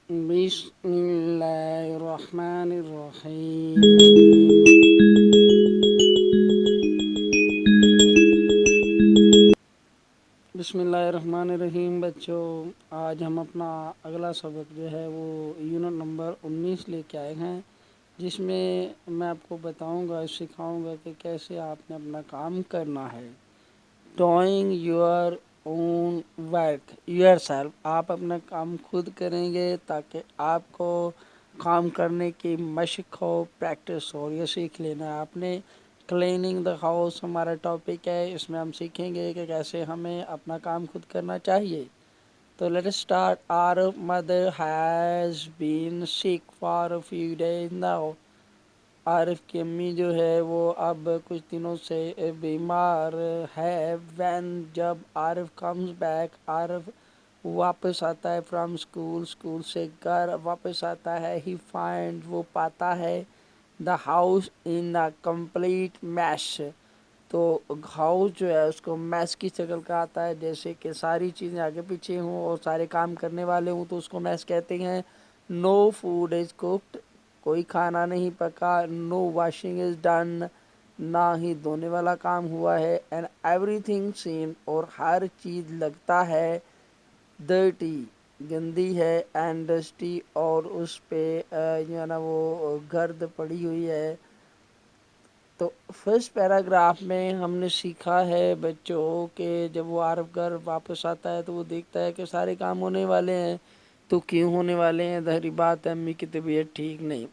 بسم اللہ الرحمن الرحیم بسم اللہ الرحمن الرحیم بچوں، آج ہم اپنا اگلا سبق جو ہے وہ یونٹ نمبر 19 لے کے آئے ہیں، جس میں میں آپ کو بتاؤں گا، سکھاؤں گا کہ کیسے آپ نے اپنا کام کرنا ہے۔ Doing your own work your self, آپ اپنا کام خود کریں گے تاکہ آپ کو کام کرنے کی مشق ہو، پریکٹس ہو۔ یہ سیکھ لینا ہے آپ نے۔ کلیننگ دا ہاؤس ہمارا ٹاپک ہے، اس میں ہم سیکھیں گے کہ کیسے ہمیں اپنا کام خود کرنا چاہیے۔ تو let start. Our mother has been sick for a few days now, Arif کی امی جو ہے وہ اب کچھ دنوں سے بیمار ہے۔ وین، جب عارف کمز بیک، عارف واپس آتا ہے فرام اسکول، اسکول سے گھر واپس آتا ہے، ہی فائنڈ، وہ پاتا ہے، the house in a complete میش، تو ہاؤس جو ہے اس کو میس کی شکل کا آتا ہے، جیسے کہ ساری چیزیں آگے پیچھے ہوں اور سارے کام کرنے والے ہوں تو اس کو میس کہتے ہیں۔ نو فوڈ از کوکڈ، کوئی کھانا نہیں پکا۔ نو واشنگ از ڈن، نہ ہی دھونے والا کام ہوا ہے۔ اینڈ ایوری تھنگ سین، اور ہر چیز لگتا ہے، ڈرٹی، گندی ہے، اینڈ ڈسٹی، اور اس پہ جو ہے نا وہ گرد پڑی ہوئی ہے۔ تو فرسٹ پیراگراف میں ہم نے سیکھا ہے بچوں کہ جب وہ عارف گھر واپس آتا ہے تو وہ دیکھتا ہے کہ سارے کام ہونے والے ہیں، تو کیوں ہونے والے ہیں؟ ظاہری بات ہے امی کی طبیعت ٹھیک نہیں۔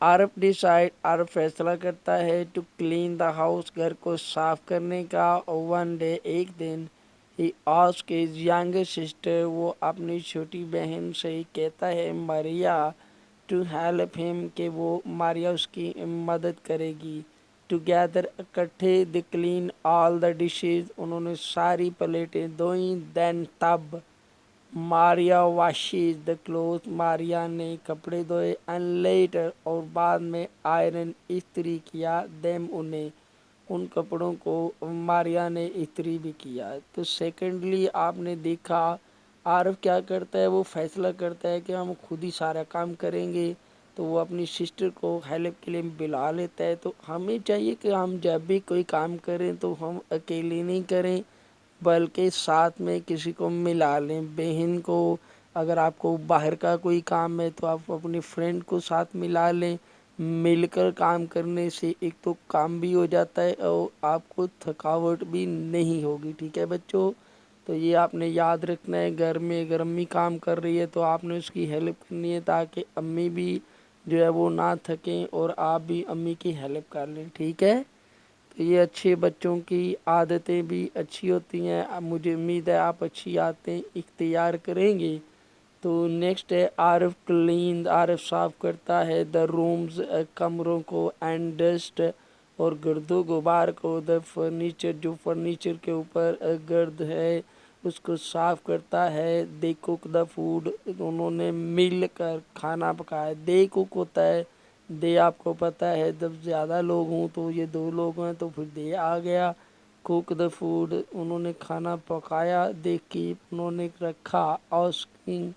عارف ڈیسائڈ، عارف فیصلہ کرتا ہے، ٹو کلین دا ہاؤس، گھر کو صاف کرنے کا۔ ون ڈے، ایک دن، ہی آسک ہز ینگر سسٹر، وہ اپنی چھوٹی بہن سے کہتا ہے، ماریا، ٹو ہیلپ ہم، کہ وہ ماریا اس کی مدد کرے گی۔ ٹوگیدر، اکٹھے، دی کلین آل دا ڈشز، انہوں نے ساری پلیٹیں دھوئیں۔ دین، تب، ماریا واشیز دا کلوتھ، ماریا نے کپڑے دھوئے۔ اینڈ لیٹر، اور بعد میں، آئرن، استری کیا، دیم، انہیں، ان کپڑوں کو ماریا نے استری بھی کیا۔ تو سیکنڈلی آپ نے دیکھا عارف کیا کرتا ہے، وہ فیصلہ کرتا ہے کہ ہم خود ہی سارا کام کریں گے، تو وہ اپنی سسٹر کو ہیلپ کے لیے بلا لیتا ہے۔ تو ہمیں چاہیے کہ ہم جب بھی کوئی کام کریں تو ہم اکیلے نہیں کریں بلکہ ساتھ میں کسی کو ملا لیں، بہن کو۔ اگر آپ کو باہر کا کوئی کام ہے تو آپ اپنی فرینڈ کو ساتھ ملا لیں۔ مل کر کام کرنے سے ایک تو کام بھی ہو جاتا ہے اور آپ کو تھکاوٹ بھی نہیں ہوگی۔ ٹھیک ہے بچوں؟ تو یہ آپ نے یاد رکھنا ہے، گھر میں اگر امی کام کر رہی ہے تو آپ نے اس کی ہیلپ کرنی ہے تاکہ امی بھی جو ہے وہ نہ تھکیں اور آپ بھی امی کی ہیلپ کر لیں۔ ٹھیک ہے؟ تو یہ اچھے بچوں کی عادتیں بھی اچھی ہوتی ہیں، مجھے امید ہے آپ اچھی عادتیں اختیار کریں گے۔ تو نیکسٹ ہے عارف کلین، عارف صاف کرتا ہے، دا رومز، کمروں کو، اینڈ ڈسٹ، اور گرد و غبار کو، دا فرنیچر، جو فرنیچر کے اوپر گرد ہے اس کو صاف کرتا ہے۔ دے کوک دا فوڈ، انہوں نے مل کر کھانا پکایا۔ دے کوک ہوتا ہے، دے آپ کو پتہ ہے جب زیادہ لوگ ہوں تو یہ دو لوگ ہیں تو پھر دے آ گیا۔ کوک دا فوڈ، انہوں نے کھانا پکایا۔ دے کیپ، انہوں نے رکھا۔ Asking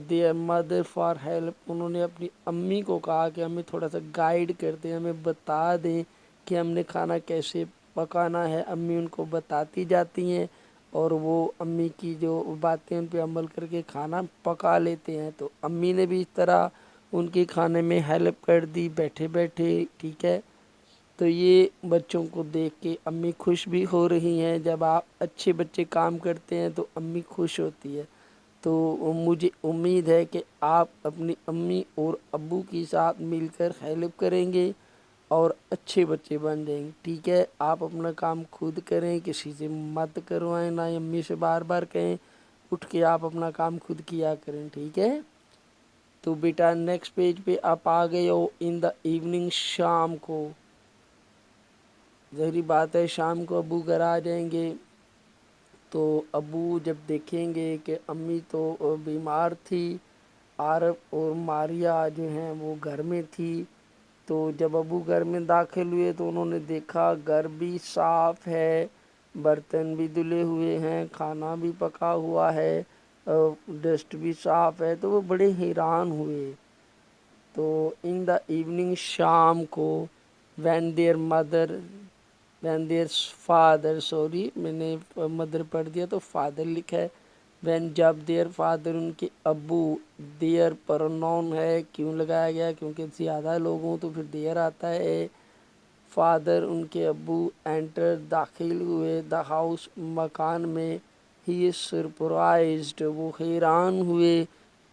their mother for help, انہوں نے اپنی امی کو کہا کہ ہمیں تھوڑا سا گائیڈ کر دیں، ہمیں بتا دیں کہ ہم نے کھانا کیسے پکانا ہے۔ امی ان کو بتاتی جاتی ہیں اور وہ امی کی جو باتیں ان پہ عمل کر کے کھانا پکا لیتے ہیں۔ تو امی نے بھی اس طرح ان کے کھانے میں ہیلپ کر دی بیٹھے بیٹھے۔ ٹھیک ہے؟ تو یہ بچوں کو دیکھ کے امی خوش بھی ہو رہی ہیں، جب آپ اچھے بچے کام کرتے ہیں تو امی خوش ہوتی ہے۔ تو مجھے امید ہے کہ آپ اپنی امی اور ابو کے ساتھ مل کر ہیلپ کریں گے اور اچھے بچے بن جائیں گے۔ ٹھیک ہے؟ آپ اپنا کام خود کریں، کسی سے مت کروائیں، نہ امی سے بار بار کہیں، اٹھ کے آپ اپنا کام خود کیا کریں۔ ٹھیک ہے؟ تو بیٹا نیکسٹ پیج پہ آپ آ گئے ہو۔ ان دا ایوننگ، شام کو، ظاہری بات ہے شام کو ابو گھر آ جائیں گے تو ابو جب دیکھیں گے کہ امی تو بیمار تھی، عارف اور ماریا جو ہیں وہ گھر میں تھی، تو جب ابو گھر میں داخل ہوئے تو انہوں نے دیکھا گھر بھی صاف ہے، برتن بھی دھلے ہوئے ہیں، کھانا بھی پکا ہوا ہے، ڈسٹ بھی صاف ہے، تو وہ بڑے حیران ہوئے۔ تو ان دا ایوننگ، شام کو، وین دیئر فادر، سوری میں نے مدر پڑھ دیا تو فادر لکھا ہے، وین جب دیئر فادر ان کے ابو، دیئر پروناؤن ہے، کیوں لگایا گیا کیونکہ زیادہ لوگ ہوں تو پھر دیئر آتا ہے۔ فادر ان کے ابو، انٹر داخل ہوئے، دا ہاؤس مکان میں، ہی از سرپرائزڈ وہ حیران ہوئے،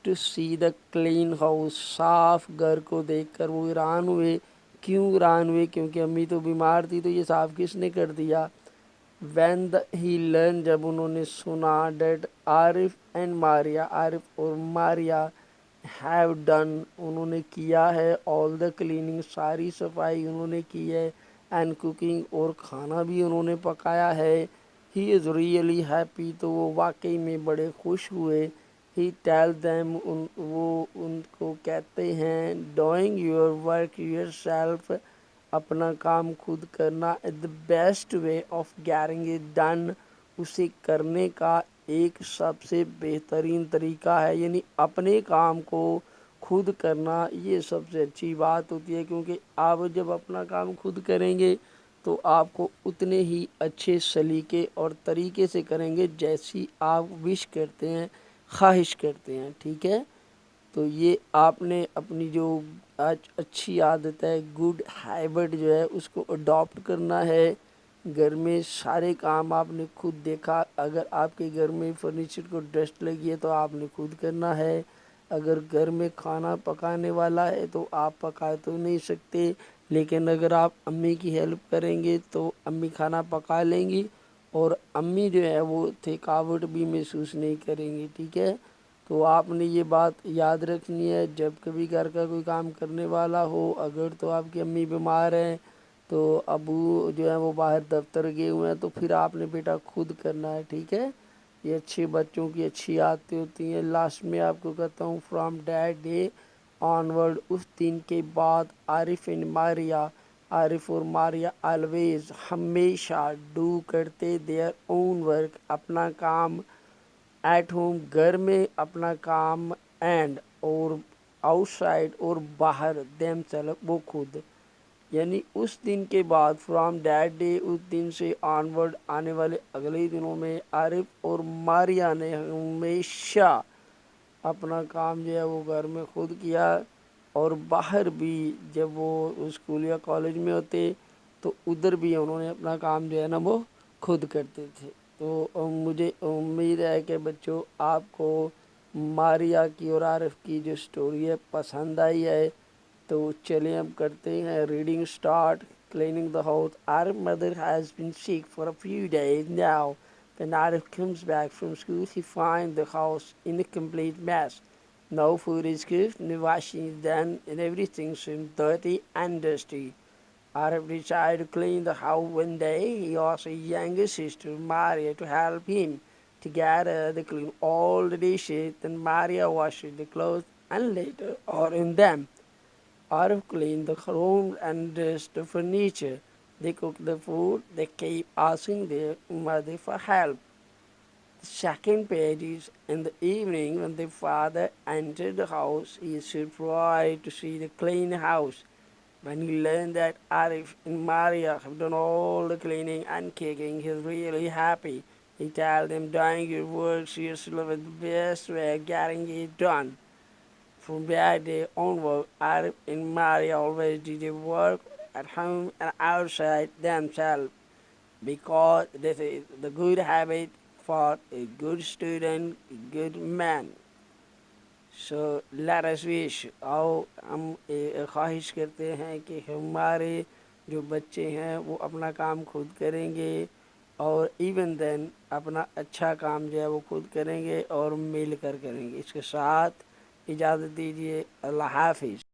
to see the clean house صاف گھر کو دیکھ کر وہ حیران ہوئے۔ کیوں حیران ہوئے؟ کیونکہ امی تو بیمار تھی، تو یہ صاف کس نے کر دیا؟ وین ہی لرن جب انہوں نے سنا، date Arif and Maria, Arif اور ماریا، ہیو ڈن انہوں نے کیا ہے، آل دا کلیننگ ساری صفائی انہوں نے کی ہے، اینڈ کوکنگ اور کھانا بھی انہوں نے پکایا ہے، ہی از ریئلی ہیپی تو وہ واقعی میں بڑے خوش ہوئے، ہی ٹیل دیم وہ ان کو کہتے ہیں، doing your work your self اپنا کام خود کرنا، the best way of getting it done اسے کرنے کا ایک سب سے بہترین طریقہ ہے، یعنی اپنے کام کو خود کرنا یہ سب سے اچھی بات ہوتی ہے، کیونکہ آپ جب اپنا کام خود کریں گے تو آپ کو اتنے ہی اچھے سلیقے اور طریقے سے کریں گے جیسی آپ وش کرتے ہیں، خواہش کرتے ہیں، ٹھیک ہے؟ تو یہ آپ نے اپنی جو اچھی عادت ہے، گڈ ہیبٹ جو ہے، اس کو اڈاپٹ کرنا ہے۔ گھر میں سارے کام آپ نے خود دیکھا، اگر آپ کے گھر میں فرنیچر کو ڈسٹ لگی ہے تو آپ نے خود کرنا ہے، اگر گھر میں کھانا پکانے والا ہے تو آپ پکا تو نہیں سکتے، لیکن اگر آپ امی کی ہیلپ کریں گے تو امی کھانا پکا لیں گی، اور امی جو ہے وہ تھکاوٹ بھی محسوس نہیں کریں گی، ٹھیک ہے؟ تو آپ نے یہ بات یاد رکھنی ہے، جب کبھی گھر کا کوئی کام کرنے والا ہو، اگر تو آپ کی امی بیمار ہیں تو ابو جو ہے وہ باہر دفتر گئے ہوئے ہیں، تو پھر آپ نے بیٹا خود کرنا ہے، ٹھیک ہے؟ یہ اچھے بچوں کی اچھی عادتیں ہوتی ہیں۔ لاسٹ میں آپ کو کہتا ہوں، from that day onward اس دن کے بعد، عارف اینڈ ماریا، عارف اور ماریا آلویز ہمیشہ ڈو کرتے دیئر اون ورک اپنا کام، ایٹ ہوم گھر میں اپنا کام، اینڈ اور آؤٹ سائڈ اور باہر، دیم سیلف وہ خود، یعنی اس دن کے بعد، فرام دیٹ ڈے اس دن سے، آن ورڈ آنے والے اگلے دنوں میں، عارف اور ماریا نے ہمیشہ اپنا کام جو ہے وہ گھر میں خود کیا، اور باہر بھی جب وہ اسکول یا کالج میں ہوتے تو ادھر بھی انہوں نے اپنا کام جو ہے نا وہ خود کرتے تھے۔ تو مجھے امید ہے کہ بچوں آپ کو ماریا کی اور عارف کی جو سٹوری ہے پسند آئی ہے، تو چلیں اب کرتے ہیں reading start. Cleaning the house. Arif's mother has been sick for a few days now. When Arif comes back from school, he finds the house in a complete mess. No food is cooked, no washing is done, and everything seems dirty and dusty. Arif decided to clean the house one day. He asked his younger sister, Maria, to help him. Together, they cleaned all the dishes, then Maria washed the clothes and later ironed them. Arif cleaned the room and dressed the furniture. They cooked the food. They kept asking their mother for help. The second page is, in the evening when their father entered the house, he is surprised to see the clean house. When he learned that Arif and Maria have done all the cleaning and cooking, he is really happy. He tells them, doing your work seriously is the best way of getting it done. From that day onward, Arif and Maria always did their work at home and outside themselves, because this is the good habit for a good student, a good man. So let us wish. آؤ ہم خواہش کرتے ہیں کہ ہمارے جو بچے ہیں وہ اپنا کام خود کریں گے، اور ایون دین اپنا اچھا کام جو ہے وہ خود کریں گے اور مل کر کریں گے۔ اس کے ساتھ اجازت دیجیے، اللہ حافظ۔